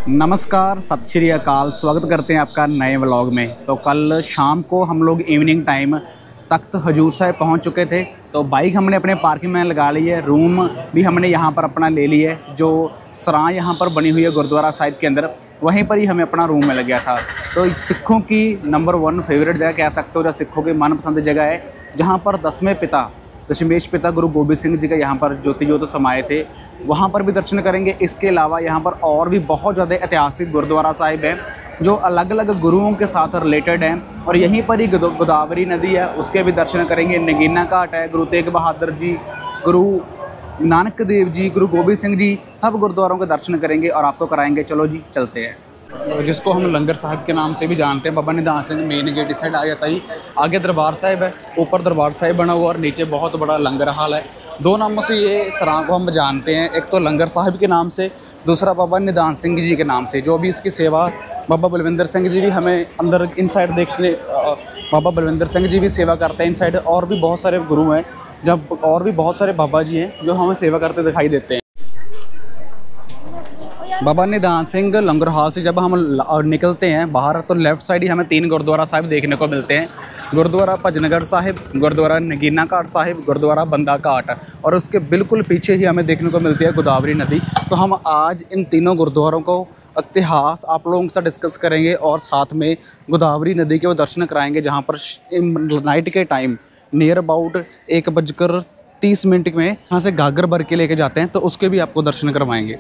नमस्कार, सत श्री अकाल। स्वागत करते हैं आपका नए व्लॉग में। तो कल शाम को हम लोग इवनिंग टाइम तख्त हजूर साहिब पहुंच चुके थे। तो बाइक हमने अपने पार्किंग में लगा ली है। रूम भी हमने यहां पर अपना ले लिया है। जो सराय यहां पर बनी हुई है गुरुद्वारा साहिब के अंदर, वहीं पर ही हमें अपना रूम मिल गया था। तो सिखों की नंबर 1 फेवरेट जगह कह सकते हो, जो सिखों की मनपसंद जगह है, जहाँ पर 10वें पिता दशमेश पिता गुरु गोबिंद सिंह जी का यहाँ पर ज्योति ज्योत समाये थे। वहाँ पर भी दर्शन करेंगे। इसके अलावा यहाँ पर और भी बहुत ज़्यादा ऐतिहासिक गुरुद्वारा साहिब है जो अलग अलग गुरुओं के साथ रिलेटेड हैं। और यहीं पर ही गोदावरी नदी है, उसके भी दर्शन करेंगे। नगीना घाट है, गुरु तेग बहादुर जी, गुरु नानक देव जी, गुरु गोबिंद सिंह जी, सब गुरुद्वारों के दर्शन करेंगे और आपको कराएंगे। चलो जी, चलते हैं। जिसको हम लंगर साहिब के नाम से भी जानते हैं। बाबा निधान सिंह मेन गेट इस साइड आ जाता ही। आगे दरबार साहिब है, ऊपर दरबार साहिब बना हुआ और नीचे बहुत बड़ा लंगर हाल है। दो नामों से ये सराय को हम जानते हैं, एक तो लंगर साहिब के नाम से, दूसरा बाबा निधान सिंह जी के नाम से। जो भी इसकी सेवा बाबा बलविंदर सिंह जी भी हमें अंदर इन साइड देखने, बाबा बलविंदर सिंह जी भी सेवा करते हैं इन साइड। और भी बहुत सारे गुरु हैं, जब और भी बहुत सारे बाबा जी हैं जो हमें सेवा करते दिखाई देते हैं। बाबा निधान सिंह लंगर हाल से जब हम निकलते हैं बाहर, तो लेफ़्ट साइड ही हमें 3 गुरुद्वारा साहिब देखने को मिलते हैं। गुरुद्वारा भजनगढ़ साहिब, गुरुद्वारा नगीना घाट साहिब, गुरुद्वारा बंदा घाट, और उसके बिल्कुल पीछे ही हमें देखने को मिलती है गोदावरी नदी। तो हम आज इन तीनों गुरुद्वारों को इतिहास आप लोगों के साथ डिस्कस करेंगे और साथ में गोदावरी नदी के वो दर्शन कराएंगे, जहाँ पर नाइट के टाइम नियर अबाउट 1:30 में यहाँ से गागर भर के लेके जाते हैं। तो उसके भी आपको दर्शन करवाएंगे।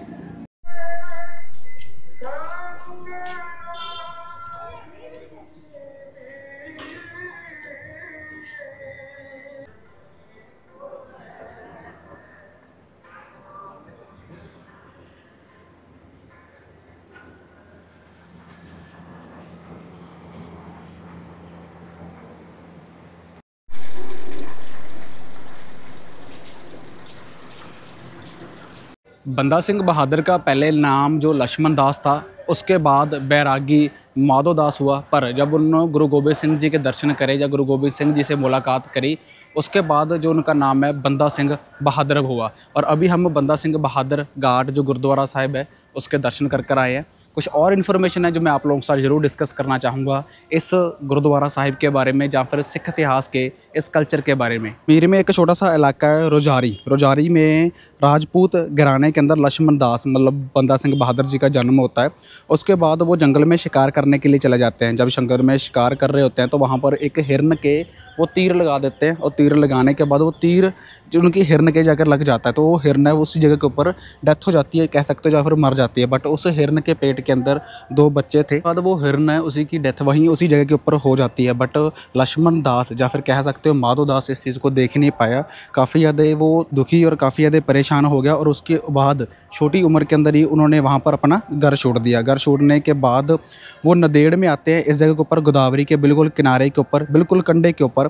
बंदा सिंह बहादुर का पहले नाम जो लक्ष्मण दास था, उसके बाद बैरागी माधो दास हुआ। पर जब उन्होंने गुरु गोबिंद सिंह जी के दर्शन करे या गुरु गोबिंद सिंह जी से मुलाकात करी, उसके बाद जो उनका नाम है बंदा सिंह बहादुर हुआ। और अभी हम बंदा सिंह बहादुर घाट जो गुरुद्वारा साहिब है उसके दर्शन कर आए हैं। कुछ और इन्फॉर्मेशन है जो मैं आप लोगों के साथ ज़रूर डिस्कस करना चाहूँगा इस गुरुद्वारा साहिब के बारे में, या फिर सिख इतिहास के इस कल्चर के बारे में। मीर में एक छोटा सा इलाका है रोजारी में राजपूत घराने के अंदर लक्ष्मण दास मतलब बंदा सिंह बहादुर जी का जन्म होता है। उसके बाद वो जंगल में शिकार करने के लिए चले जाते हैं। जब जंगल में शिकार कर रहे होते हैं तो वहाँ पर एक हिरन के वो तीर लगा देते हैं, और तीर लगाने के बाद वो तीर जो उनकी हिरन के जाकर लग जाता है, तो वो हिरन है उसी जगह के ऊपर डेथ हो जाती है कह सकते हो, या फिर मर जाती है। बट उस हिरन के पेट के अंदर 2 बच्चे थे, बाद वो हिरन है उसी की डेथ वहीं उसी जगह के ऊपर हो जाती है। बट लक्ष्मण दास या फिर कह सकते हो माधो दास इस चीज़ को देख नहीं पाया। काफ़ी ज़्यादा वो दुखी और काफ़ी ज़्यादा परेशान हो गया, और उसके बाद छोटी उम्र के अंदर ही उन्होंने वहाँ पर अपना घर छोड़ दिया। घर छोड़ने के बाद वो नंदेड़ में आते हैं, इस जगह के ऊपर गोदावरी के बिल्कुल किनारे के ऊपर, बिल्कुल कंढे के ऊपर।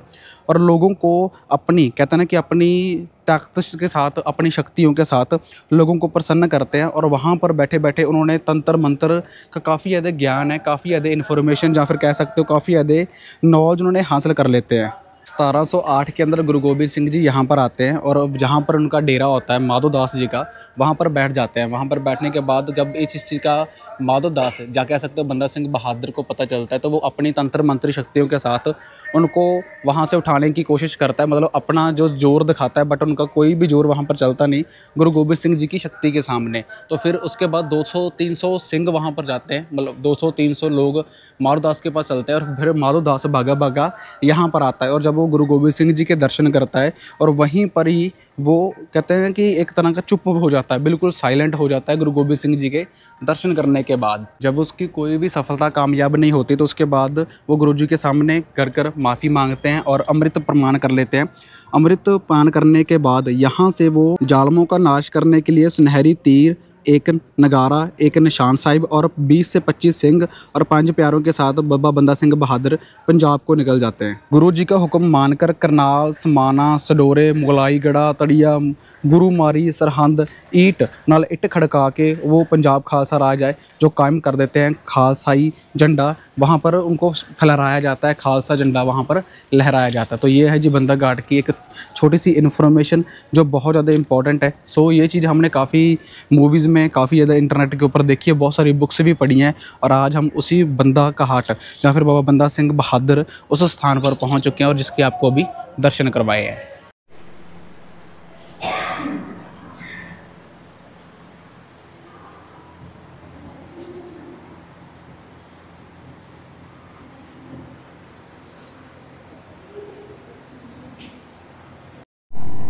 और लोगों को अपनी कहते हैं ना कि अपनी ताकत के साथ, अपनी शक्तियों के साथ लोगों को प्रसन्न करते हैं। और वहाँ पर बैठे बैठे उन्होंने तंत्र मंत्र का काफ़ी ज़्यादा ज्ञान है, काफ़ी ज़्यादा इन्फॉर्मेशन या फिर कह सकते हो काफ़ी ज़्यादा नॉलेज उन्होंने हासिल कर लेते हैं। 1708 के अंदर गुरु गोबिंद सिंह जी यहाँ पर आते हैं, और जहाँ पर उनका डेरा होता है माधो दास जी का, वहाँ पर बैठ जाते हैं। वहाँ पर बैठने के बाद जब इस चीज़ का माधो दास जा कह सकते हो बंदा सिंह बहादुर को पता चलता है, तो वो अपनी तंत्र मंत्री शक्तियों के साथ उनको वहाँ से उठाने की कोशिश करता है। मतलब अपना जो जोर दिखाता है, बट उनका कोई भी जोर वहाँ पर चलता नहीं गुरु गोबिंद सिंह जी की शक्ति के सामने। तो फिर उसके बाद 200-300 सिंह वहाँ पर जाते हैं, मतलब 200-300 लोग माधो दास के पास चलते हैं, और फिर माधो दास भागा भागा यहाँ पर आता है। और जब वो गुरु गोबिंद सिंह जी के दर्शन करता है, और वहीं पर ही वो कहते हैं कि एक तरह का चुप हो जाता है, बिल्कुल साइलेंट हो जाता है गुरु गोबिंद सिंह जी के दर्शन करने के बाद। जब उसकी कोई भी सफलता कामयाब नहीं होती, तो उसके बाद वो गुरु जी के सामने कर माफ़ी मांगते हैं और अमृत प्रमाण कर लेते हैं। अमृत पान करने के बाद यहाँ से वो जालमों का नाश करने के लिए सुनहरी तीर, एक नगारा, एक निशान साहिब और 20 से 25 सिंह और 5 प्यारों के साथ बाबा बंदा सिंह बहादुर पंजाब को निकल जाते हैं। गुरु जी का हुक्म मानकर करनाल, समाना, सडोरे, मुगलाई गढ़ा, तड़िया, गुरु मारी सरहंद ईट नाल इट खड़का के वो पंजाब खालसा राज है जो कायम कर देते हैं। खालसाई झंडा वहाँ पर उनको फहराया जाता है, खालसा झंडा वहाँ पर लहराया जाता है। तो ये है जी बंदा घाट की एक छोटी सी इन्फॉर्मेशन जो बहुत ज़्यादा इंपॉर्टेंट है। सो ये चीज़ हमने काफ़ी मूवीज़ में, काफ़ी ज़्यादा इंटरनेट के ऊपर देखी है, बहुत सारी बुक्स भी पढ़ी हैं, और आज हम उसी बंदा का हाट या फिर बाबा बंदा सिंह बहादुर उस स्थान पर पहुँच चुके हैं और जिसके आपको अभी दर्शन करवाए हैं।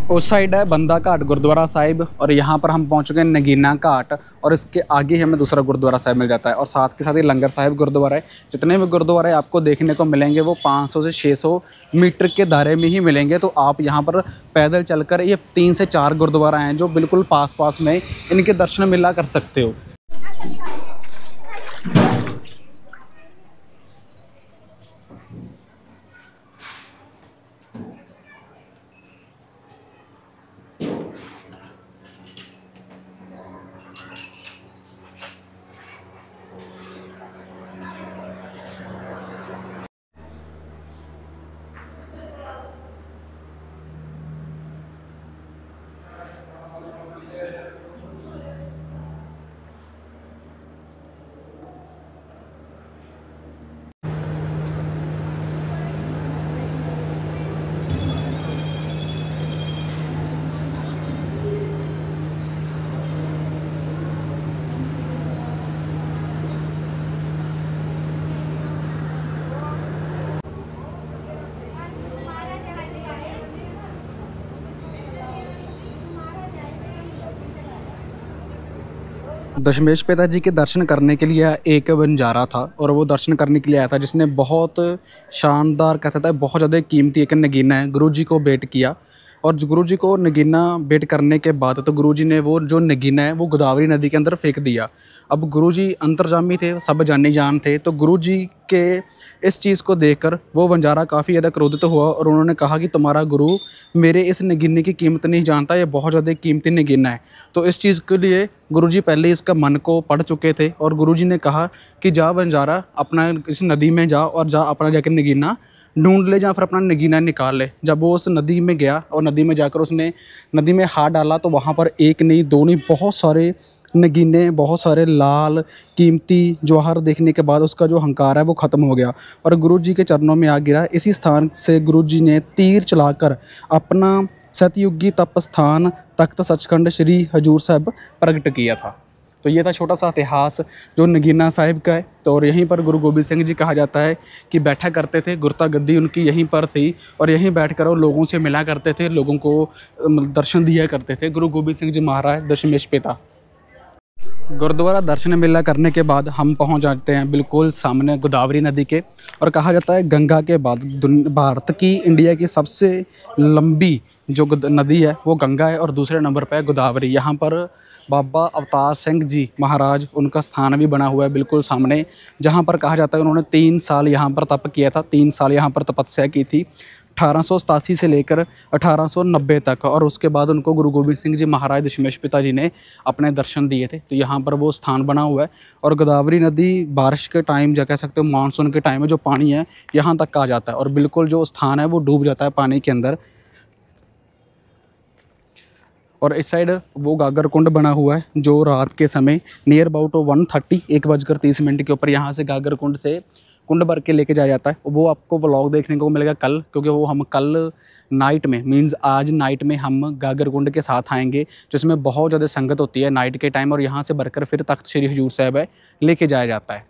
उस साइड है बंदा घाट गुरुद्वारा साहिब, और यहाँ पर हम पहुँच चुके हैं नगीना घाट, और इसके आगे ही हमें दूसरा गुरुद्वारा साहिब मिल जाता है। और साथ के साथ ही लंगर साहिब गुरुद्वारा है। जितने भी गुरुद्वारे आपको देखने को मिलेंगे वो 500 से 600 मीटर के दायरे में ही मिलेंगे। तो आप यहाँ पर पैदल चलकर ये 3 से 4 गुरुद्वारा हैं जो बिल्कुल पास पास में, इनके दर्शन मिला कर सकते हो। दशमेश पिताजी के दर्शन करने के लिए एक बंजारा था, और वो दर्शन करने के लिए आया था जिसने बहुत शानदार, कहता था बहुत ज़्यादा कीमती एक नगीना है गुरु जी को भेंट किया। और गुरु जी को नगीना भेंट करने के बाद तो गुरु जी ने वो जो नगीना है वो गोदावरी नदी के अंदर फेंक दिया। अब गुरु जी अंतर्जामी थे, सब जानी जान थे, तो गुरु जी के इस चीज़ को देखकर वो बंजारा काफ़ी ज़्यादा क्रोधित हुआ, और उन्होंने कहा कि तुम्हारा गुरु मेरे इस नगीने की कीमत नहीं जानता, ये बहुत ज़्यादा कीमती नगीना है। तो इस चीज़ के लिए गुरु जी पहले ही इसका मन को पढ़ चुके थे, और गुरु जी ने कहा कि जा बंजारा अपना इस नदी में जा, और जा अपना जाकर नगीना ढूंढ ले, या फिर अपना नगीना निकाल ले। जब वो उस नदी में गया और नदी में जाकर उसने नदी में हाथ डाला तो वहाँ पर एक नहीं, दो नहीं, बहुत सारे नगीने, बहुत सारे लाल कीमती जवाहर देखने के बाद उसका जो हंकार है वो ख़त्म हो गया, और गुरु जी के चरणों में आ गिरा। इसी स्थान से गुरु जी ने तीर चलाकर अपना सतयुगी तप स्थान तख्त सचखंड श्री हजूर साहब प्रकट किया था। तो ये था छोटा सा इतिहास जो नगीना साहिब का है। तो और यहीं पर गुरु गोबिंद सिंह जी कहा जाता है कि बैठा करते थे, गुरता गद्दी उनकी यहीं पर थी, और यहीं बैठकर वो लोगों से मिला करते थे, लोगों को दर्शन दिया करते थे। गुरु गोबिंद सिंह जी महाराज दशमेश पिता। गुरुद्वारा दर्शन मेला करने के बाद हम पहुंच जाते हैं बिल्कुल सामने गोदावरी नदी के, और कहा जाता है गंगा के बाद भारत की, इंडिया की सबसे लंबी जो नदी है वो गंगा है, और दूसरे नंबर पर है गोदावरी। यहाँ पर बाबा अवतार सिंह जी महाराज, उनका स्थान भी बना हुआ है बिल्कुल सामने, जहाँ पर कहा जाता है उन्होंने 3 साल यहाँ पर तप किया था, 3 साल यहाँ पर तपस्या की थी, 1887 से लेकर 1890 तक। और उसके बाद उनको गुरु गोबिंद सिंह जी महाराज दशमेश पिता जी ने अपने दर्शन दिए थे। तो यहाँ पर वो स्थान बना हुआ है, और गोदावरी नदी बारिश के टाइम, या कह सकते हो मानसून के टाइम में जो पानी है यहाँ तक आ जाता है, और बिल्कुल जो स्थान है वो डूब जाता है पानी के अंदर। और इस साइड वो गागर कुंड बना हुआ है जो रात के समय नियर अबाउट 1:30 के ऊपर यहाँ से गागर कुंड से कुंड भर के लेके जाया जाता है। वो आपको व्लॉग देखने को मिलेगा कल, क्योंकि वो हम कल नाइट में, मींस आज नाइट में हम गागर कुंड के साथ आएंगे, जिसमें बहुत ज़्यादा संगत होती है नाइट के टाइम, और यहाँ से भरकर फिर तख्त श्री हजूर साहिब है लेके जाया जाता है।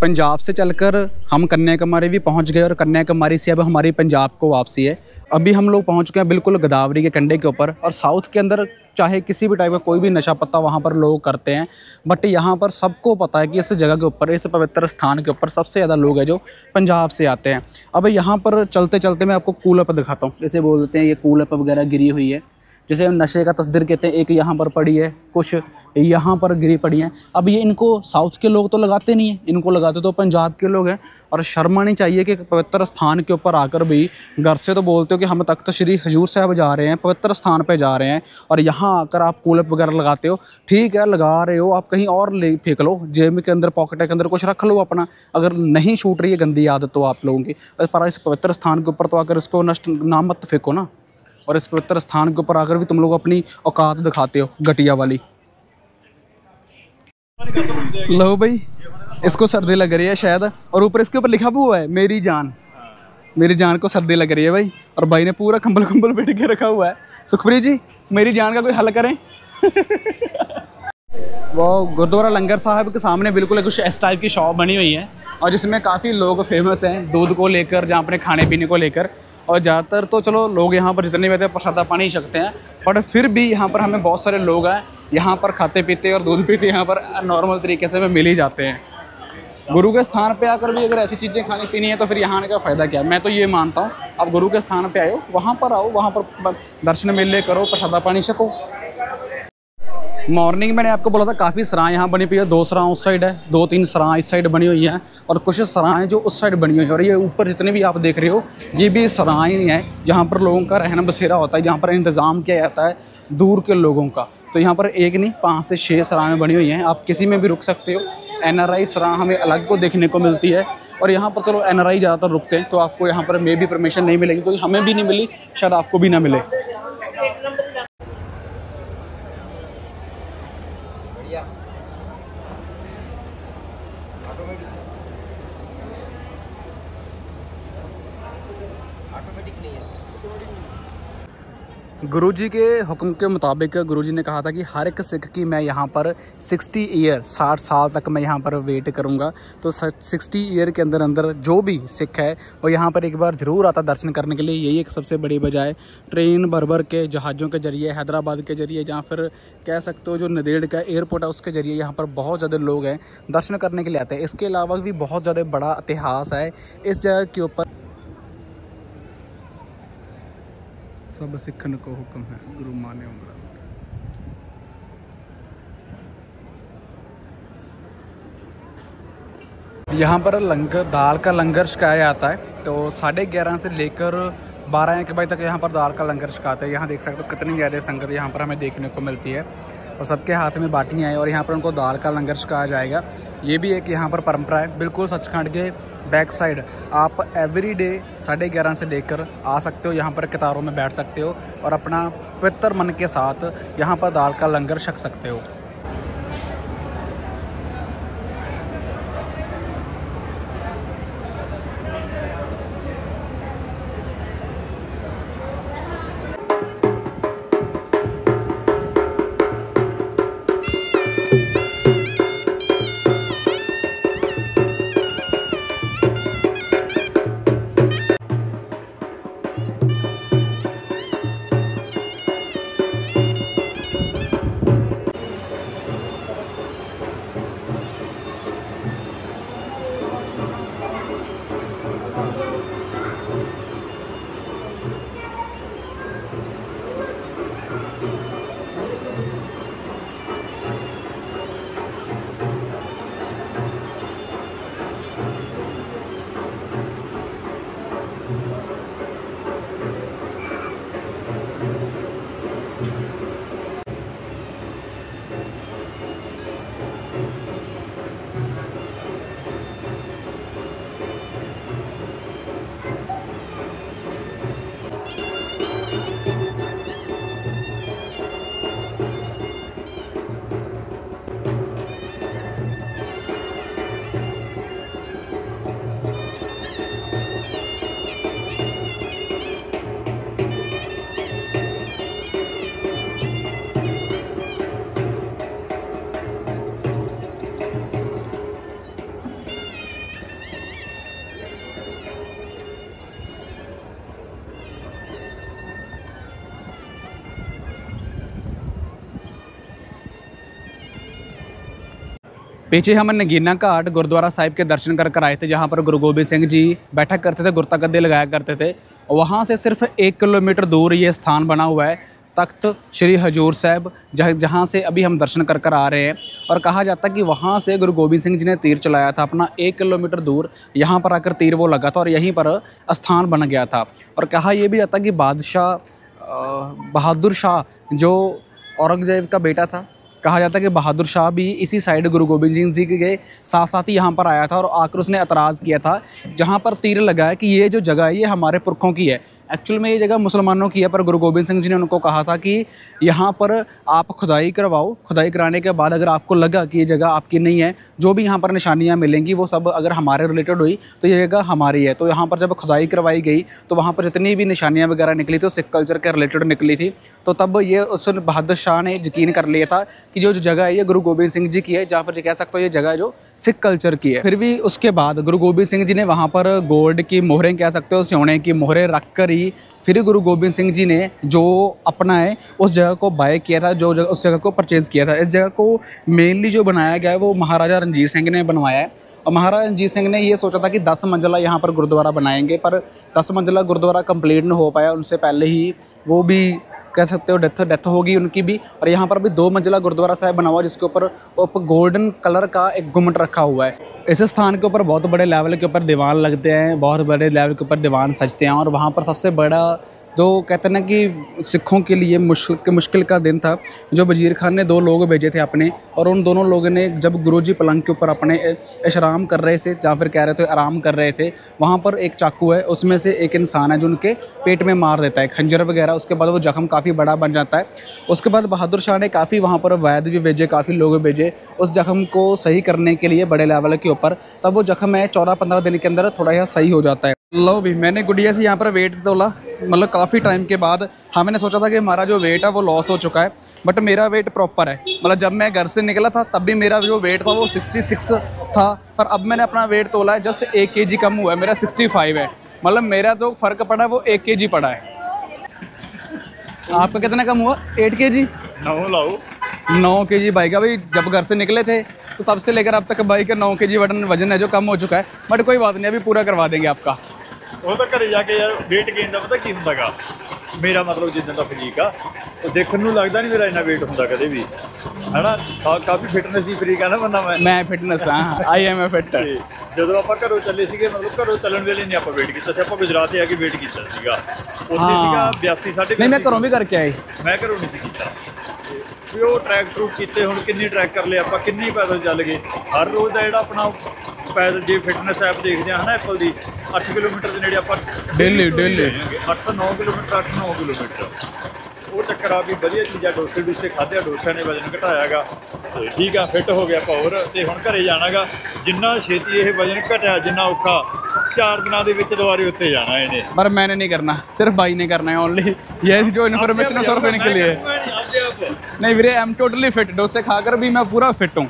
पंजाब से चलकर हम कन्याकुमारी भी पहुंच गए, और कन्याकुमारी से अब हमारी पंजाब को वापसी है। अभी हम लोग पहुंच गए हैं बिल्कुल गोदावरी के कंढे के ऊपर। और साउथ के अंदर चाहे किसी भी टाइप का कोई भी नशा पत्ता वहाँ पर लोग करते हैं, बट यहाँ पर सबको पता है कि इस जगह के ऊपर, इस पवित्र स्थान के ऊपर सबसे ज़्यादा लोग हैं जो पंजाब से आते हैं। अब यहाँ पर चलते चलते मैं आपको कूल अप दिखाता हूँ, जैसे बोलते हैं ये कूल अप वगैरह गिरी हुई है, जैसे नशे का तस्दीर कहते हैं, एक यहाँ पर पड़ी है, कुछ यहाँ पर गिरी पड़ी हैं। अब ये इनको साउथ के लोग तो लगाते नहीं हैं, इनको लगाते तो पंजाब के लोग हैं। और शर्म आनी चाहिए कि पवित्र स्थान के ऊपर आकर भी घर से तो बोलते हो कि हम तख्त श्री हजूर साहब जा रहे हैं, पवित्र स्थान पे जा रहे हैं, और यहाँ आकर आप कूलर वगैरह लगाते हो। ठीक है, लगा रहे हो, आप कहीं और ले फेंक लो, जेब के अंदर, पॉकेट के अंदर कुछ रख लो अपना, अगर नहीं छूट रही है गंदी आदत तो आप लोगों की। पर इस पवित्र स्थान के ऊपर तो आकर इसको नष्ट ना मत फेंको ना। और इस पवित्र स्थान के ऊपर आकर भी तुम लोग अपनी औकात दिखाते हो घटिया वाली। लो भाई, इसको सर्दी लग रही है शायद, और ऊपर इसके ऊपर लिखा भी हुआ है मेरी जान। मेरी जान को सर्दी लग रही है भाई, और भाई ने पूरा कंबल कंबल बैठ के रखा हुआ है। सुखप्रीत जी, मेरी जान का कोई हल करें। वो गुरुद्वारा लंगर साहब के सामने बिल्कुल कुछ इस टाइप की शॉप बनी हुई है, और जिसमें काफ़ी लोग फेमस हैं दूध को लेकर, जहाँ अपने खाने पीने को लेकर। और ज़्यादातर तो चलो लोग यहाँ पर जितने भी आते हैं प्रसादा पानी ही सकते हैं, बट फिर भी यहाँ पर हमें बहुत सारे लोग हैं यहाँ पर खाते पीते और दूध पीते यहाँ पर नॉर्मल तरीके से हमें मिल ही जाते हैं। गुरु के स्थान पे आकर भी अगर ऐसी चीज़ें खानी पीनी है तो फिर यहाँ आने का फ़ायदा क्या है। मैं तो ये मानता हूँ, आप गुरु के स्थान पे आए हो, वहाँ पर आओ, वहाँ पर दर्शन मेले करो, प्रसादा पानी छको। मॉर्निंग मैंने आपको बोला था काफ़ी सराय यहाँ बनी हुई है, 2 सराय उस साइड है, 2-3 सराय इस साइड बनी हुई हैं, और कुछ सराय जो उस साइड बनी हुई है। और ये ऊपर जितने भी आप देख रहे हो ये भी सराय हैं जहाँ पर लोगों का रहना बसेरा होता है, जहाँ पर इंतज़ाम किया जाता है दूर के लोगों का। तो यहाँ पर एक नहीं 5 से 6 सराहें बनी हुई हैं, आप किसी में भी रुक सकते हो। NRI सराह हमें अलग को देखने को मिलती है, और यहाँ पर चलो NRI ज़्यादातर रुकते हैं, तो आपको यहाँ पर मे भी परमिशन नहीं मिलेगी, क्योंकि हमें भी नहीं मिली, शायद आपको भी ना मिले। गुरुजी के हुक्म के मुताबिक गुरुजी ने कहा था कि हर एक सिख की मैं यहाँ पर 60 साल तक मैं यहाँ पर वेट करूँगा। तो 60 ईयर के अंदर अंदर जो भी सिख है वो यहाँ पर एक बार ज़रूर आता दर्शन करने के लिए। यही एक सबसे बड़ी वजह है। ट्रेन भर के जहाज़ों के ज़रिए, हैदराबाद के ज़रिए, जहाँ फिर कह सकते हो जो नंदेड़ का एयरपोर्ट है उसके ज़रिए यहाँ पर बहुत ज़्यादा लोग हैं दर्शन करने के लिए आते हैं। इसके अलावा भी बहुत ज़्यादा बड़ा इतिहास है इस जगह के ऊपर। सब सिखन को हुक्म है, गुरु माने उमरा। यहाँ पर लंगर, दाल का लंगर छकाया जाता है। तो 11:30 से लेकर 12-1 बजे तक यहाँ पर दाल का लंगर छकाते हैं। यहाँ देख सकते हो कितनी ज़्यादा संगत यहाँ पर हमें देखने को मिलती है, और सबके हाथ में बाटियाँ हैं, और यहाँ पर उनको दाल का लंगर छकाया जाएगा। ये भी एक यहाँ पर परंपरा है। बिल्कुल सचखंड के बैक साइड आप एवरीडे 11:30 से लेकर आ सकते हो, यहाँ पर कतारों में बैठ सकते हो और अपना पवित्र मन के साथ यहाँ पर दाल का लंगर छक सकते हो। पीछे हम नगीना घाट गुरुद्वारा साहिब के दर्शन कर आए थे, जहाँ पर गुरु गोबिंद सिंह जी बैठा करते थे, गुरता गद्दे लगाया करते थे। वहाँ से सिर्फ 1 किलोमीटर दूर ये स्थान बना हुआ है। तख्त श्री हजूर साहिब जहाँ से अभी हम दर्शन कर कर आ रहे हैं। और कहा जाता है कि वहाँ से गुरु गोबिंद सिंह जी ने तीर चलाया था अपना 1 किलोमीटर दूर, यहाँ पर आकर तीर वो लगा था और यहीं पर स्थान बन गया था। और कहा यह भी जाता कि बहादुर शाह जो औरंगजेब का बेटा था, कहा जाता है कि बहादुर शाह भी इसी साइड गुरु गोबिंद सिंह जी के साथ साथ ही यहाँ पर आया था और आकर उसने एतराज़ किया था जहाँ पर तीर लगा है कि ये जो जगह है ये हमारे पुरखों की है। एक्चुअल में ये जगह मुसलमानों की है, पर गुरु गोबिंद सिंह जी ने उनको कहा था कि यहाँ पर आप खुदाई करवाओ, खुदाई कराने के बाद अगर आपको लगा कि ये जगह आपकी नहीं है, जो भी यहाँ पर निशानियाँ मिलेंगी वो सब अगर हमारे रिलेटेड हुई तो ये जगह हमारी है। तो यहाँ पर जब खुदाई करवाई गई तो वहाँ पर जितनी भी निशानियाँ वगैरह निकली थी सिख कल्चर के रिलेटेड निकली थी। तो तब ये उस बहादुर शाह ने यकीन कर लिया था कि जो जगह है ये गुरु गोबिंद सिंह जी की है, जहाँ पर कह सकते हो ये जगह जो सिख कल्चर की है। फिर भी उसके बाद गुरु गोबिंद सिंह जी ने वहाँ पर गोल्ड की मोहरें, कह सकते हो सोने की मोहरें रख कर ही फिर गुरु गोबिंद सिंह जी ने जो अपना है उस जगह को बाय किया था, जो जगह उस जगह को परचेज़ किया था। इस जगह को मेनली जो बनाया गया है वो महाराजा रणजीत सिंह ने बनवाया है। और महाराजा रणजीत सिंह ने ये सोचा था कि 10 मंजिला यहाँ पर गुरुद्वारा बनाएंगे, पर 10 मंजिला गुरुद्वारा कंप्लीट नहीं हो पाया। उनसे पहले ही वो भी कह सकते हो डेथ होगी उनकी भी। और यहाँ पर भी 2 मंजिला गुरुद्वारा साहिब बना हुआ जिसके ऊपर गोल्डन कलर का एक गुम्मट रखा हुआ है। इस स्थान के ऊपर बहुत बड़े लेवल के ऊपर दीवान लगते हैं, बहुत बड़े लेवल के ऊपर दीवान सजते हैं। और वहाँ पर सबसे बड़ा तो कहते हैं ना कि सिखों के लिए मुश्किल का दिन था। जो वजीर खान ने 2 लोग भेजे थे अपने, और उन दोनों लोगों ने जब गुरुजी पलंग के ऊपर अपने इशराम कर रहे थे या फिर कह रहे थे आराम कर रहे थे, वहाँ पर एक चाकू है, उसमें से एक इंसान है जो उनके पेट में मार देता है खंजर वगैरह। उसके बाद वो जख्म काफ़ी बड़ा बन जाता है। उसके बाद बहादुर शाह ने काफ़ी वहाँ पर वैद्य भी भेजे, काफ़ी लोग भेजे उस जख्म को सही करने के लिए बड़े लेवल के ऊपर। तब वो जख्म है 14-15 दिन के अंदर थोड़ा सा सही हो जाता है। लो भी मैंने गुड़िया से यहाँ पर वेट तोला, मतलब काफ़ी टाइम के बाद। हाँ, मैंने सोचा था कि हमारा जो वेट है वो लॉस हो चुका है, बट मेरा वेट प्रॉपर है। मतलब जब मैं घर से निकला था तब भी मेरा जो वेट था वो 66 था, पर अब मैंने अपना वेट तोला है, जस्ट 1 kg कम हुआ है, मेरा 65 है। मतलब मेरा जो फ़र्क पड़ा है वो 1 kg पड़ा है। आपका कितना कम हुआ? 8 kg? 9 kg भाई का। भाई जब घर से निकले थे तो तब से लेकर अब तक भाई का 9 kg वजन है जो कम हो चुका है। बट कोई बात नहीं, अभी पूरा करवा देंगे आपका। ਉਹ ਤਾਂ ਘਰੇ ਜਾ ਕੇ ਯਾਰ weight gain ਦਾ ਪਤਾ ਕੀ ਹੁੰਦਾਗਾ, ਮੇਰਾ ਮਤਲਬ ਜਿੱਦਾਂ ਦਾ ਫਿਜ਼ੀਕ ਆ ਉਹ ਦੇਖਣ ਨੂੰ ਲੱਗਦਾ ਨਹੀਂ ਮੇਰਾ ਇੰਨਾ weight ਹੁੰਦਾ ਕਦੇ ਵੀ, ਹੈਨਾ। ਕਾਫੀ ਫਿਟਨੈਸ ਦੀ ਫਰੀਕ ਆ ਨਾ ਬੰਦਾ ਮੈਂ ਫਿਟਨੈਸ ਹਾਂ, ਆਈ ਐਮ ਅ ਫਿਟ। ਜਦੋਂ ਆਪਾਂ ਘਰੋਂ ਚੱਲੇ ਸੀਗੇ, ਮਤਲਬ ਘਰੋਂ ਚੱਲਣ ਵੇਲੇ ਨਹੀਂ ਆਪਾਂ weight ਕੀਤਾ ਸੀ, ਆਪਾਂ ਗੁਜਰਾਤ ਆ ਕੇ weight ਕੀਤਾ ਸੀਗਾ। ਉੱਥੇ ਸੀਗਾ 82 ਸਾਢੇ। ਨਹੀਂ ਮੈਂ ਘਰੋਂ ਵੀ ਕਰਕੇ ਆਈ, ਮੈਂ ਘਰੋਂ ਨਹੀਂ ਸੀ ਕੀਤਾ। ਵੀ ਉਹ ਟਰੈਕ ਟਰੂਕ ਕੀਤੇ, ਹੁਣ ਕਿੰਨੀ ਟਰੈਕ ਕਰ ਲਏ ਆਪਾਂ, ਕਿੰਨੀ ਪੈਦਲ ਚੱਲ ਗਏ। ਹਰ ਰੋਜ਼ ਦਾ ਜਿਹੜਾ ਆਪਣਾ ਪੈਦਲ ਜੇ ਫਿਟਨੈਸ ਐਪ ਦੇਖਦੇ ਹਾਂ ਨਾ ਐਪਲ ਦੀ, 8 ਕਿਲੋਮੀਟਰ ਦੇ ਨੇੜੇ ਆਪਾਂ ਡੇਲੀ 8 ਤੋਂ 9 ਕਿਲੋਮੀਟਰ 8-9 ਕਿਲੋਮੀਟਰ। ਉਹ ਚੱਕਰ ਆ ਵੀ ਵਧੀਆ ਚੀਜ਼ਾਂ, ਡੋਸੇ ਖਾਧਿਆ, ਡੋਸਿਆਂ ਨੇ ਵਜਨ ਘਟਾਇਆਗਾ ਤੇ ਠੀਕ ਆ, ਫਿੱਟ ਹੋ ਗਿਆ ਆਪਾਂ ਹੋਰ। ਤੇ ਹੁਣ ਘਰੇ ਜਾਣਾਗਾ, ਜਿੰਨਾ ਛੇਤੀ ਇਹ ਵਜਨ ਘਟਿਆ ਜਿੰਨਾ ਔਖਾ, 4 ਦਿਨਾਂ ਦੇ ਵਿੱਚ ਦੁਬਾਰੇ ਉੱਤੇ जाना है। पर मैंने नहीं करना, सिर्फ भाई ने करना है ओनली। ये जो इन्फॉर्मेशन है सर देने के लिए। नहीं वीरे, आई एम टोटली फिट, डोसे खाकर भी मैं पूरा फिट हूँ।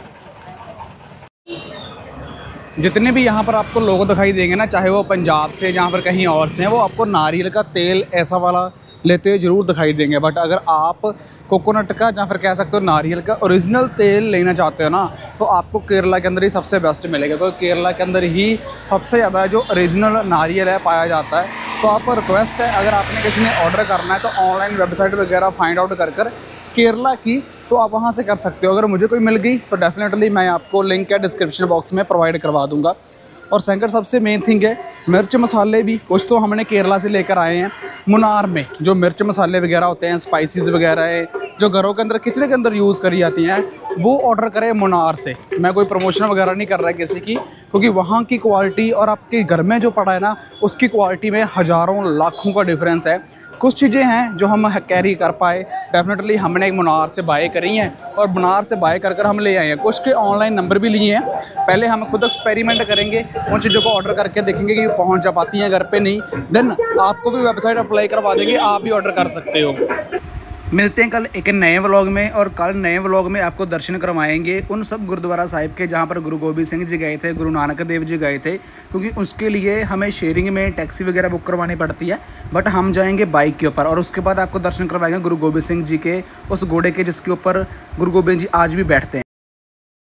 जितने भी यहाँ पर आपको लोग दिखाई देंगे ना, चाहे वो पंजाब से जहाँ पर कहीं और से हैं, वो आपको नारियल का तेल ऐसा वाला लेते हुए ज़रूर दिखाई देंगे। बट अगर आप कोकोनट का या फिर कह सकते हो नारियल का ओरिजिनल तेल लेना चाहते हो ना, तो आपको केरला के अंदर ही सबसे बेस्ट मिलेगा, क्योंकि केरला के अंदर ही सबसे ज़्यादा जो ओरिजिनल नारियल है पाया जाता है। तो आप रिक्वेस्ट है, अगर आपने किसी ने ऑर्डर करना है तो ऑनलाइन वेबसाइट वगैरह फाइंड आउट कर कर केरला की, तो आप वहाँ से कर सकते हो। अगर मुझे कोई मिल गई तो डेफिनेटली मैं आपको लिंक या डिस्क्रिप्शन बॉक्स में प्रोवाइड करवा दूँगा। और सेकंड सबसे मेन थिंग है, मिर्च मसाले भी कुछ तो हमने केरला से लेकर आए हैं। मुनार में जो मिर्च मसाले वगैरह होते हैं, स्पाइसेस वगैरह है जो घरों के अंदर किचन के अंदर यूज़ करी जाती हैं, वो ऑर्डर करें मुनार से। मैं कोई प्रमोशन वगैरह नहीं कर रहा है किसी की, क्योंकि वहाँ की क्वालिटी और आपके घर में जो पड़ा है ना, उसकी क्वालिटी में हज़ारों लाखों का डिफरेंस है। कुछ चीज़ें हैं जो हम कैरी कर पाए, डेफिनेटली हमने मुनार से बाय करी हैं और मुनार से बाय कर हम ले आए हैं। कुछ के ऑनलाइन नंबर भी लिए हैं, पहले हम खुद एक्सपेरिमेंट करेंगे, उन चीज़ों को ऑर्डर करके देखेंगे कि पहुंच जा पाती हैं घर पे, नहीं देन आपको भी वेबसाइट अप्लाई करवा देंगे, आप भी ऑर्डर कर सकते हो। मिलते हैं कल एक नए व्लॉग में, और कल नए व्लॉग में आपको दर्शन करवाएंगे उन सब गुरुद्वारा साहिब के जहाँ पर गुरु गोबिंद सिंह जी गए थे, गुरु नानक देव जी गए थे। क्योंकि उसके लिए हमें शेयरिंग में टैक्सी वगैरह बुक करवानी पड़ती है, बट हम जाएंगे बाइक के ऊपर। और उसके बाद आपको दर्शन करवाएंगे गुरु गोबिंद सिंह जी के उस घोड़े के जिसके ऊपर गुरु गोबिंद जी आज भी बैठते हैं।